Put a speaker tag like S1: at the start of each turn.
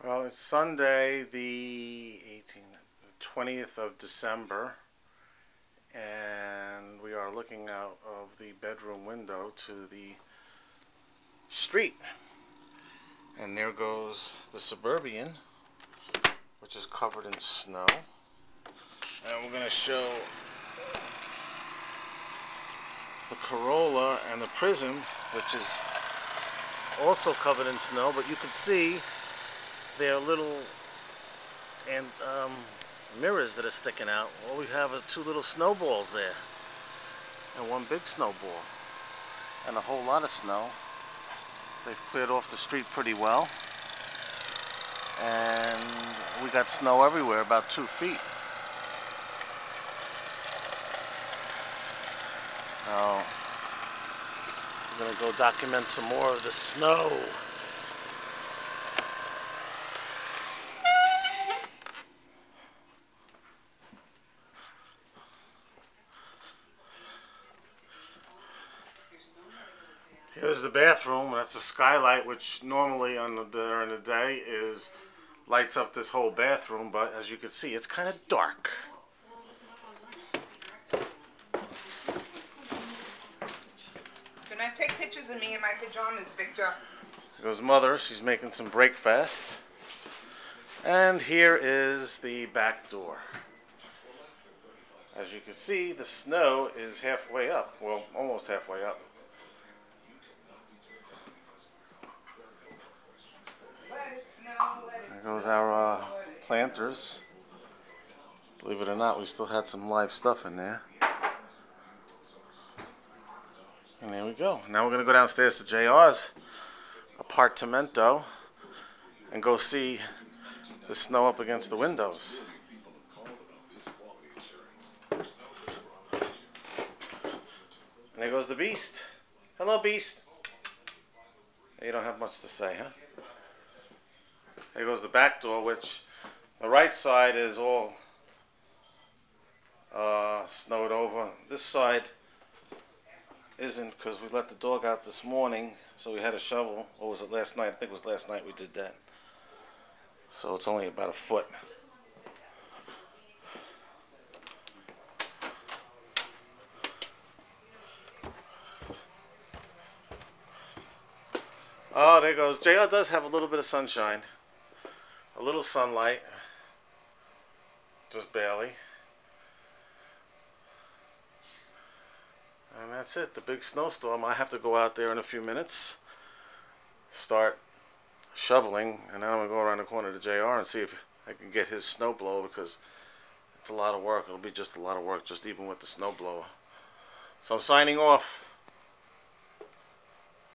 S1: Well, it's Sunday, the 20th of December, and we are looking out of the bedroom window to the street. And there goes the Suburban, which is covered in snow. And we're going to show the Corolla and the Prism, which is also covered in snow, but you can see their little mirrors that are sticking out. All we have are two little snowballs there and one big snowball and a whole lot of snow. They've cleared off the street pretty well, and we got snow everywhere, about 2 feet. Now we're gonna go document some more of the snow. Here's the bathroom. That's a skylight, which normally during the day lights up this whole bathroom, but as you can see, it's kind of dark.
S2: Do not take pictures of me in my pajamas, Victor.
S1: Here goes Mother. She's making some breakfast. And here is the back door. As you can see, the snow is halfway up. Well, almost halfway up. There goes our planters. Believe it or not, we still had some live stuff in there. And there we go. Now we're going to go downstairs to JR's apartamento and go see the snow up against the windows. And there goes the Beast. Hello, Beast. You don't have much to say, huh? There goes the back door, which the right side is all snowed over. This side isn't, because we let the dog out this morning, so we had a shovel. Or was it last night? I think it was last night we did that. So it's only about a foot. Oh, there goes. JR does have a little bit of sunshine. A little sunlight. Just barely. And that's it. The big snowstorm. I have to go out there in a few minutes. Start shoveling. And then I'm going to go around the corner to JR and see if I can get his snowblower, because it's a lot of work. It'll be just a lot of work, just even with the snowblower. So I'm signing off.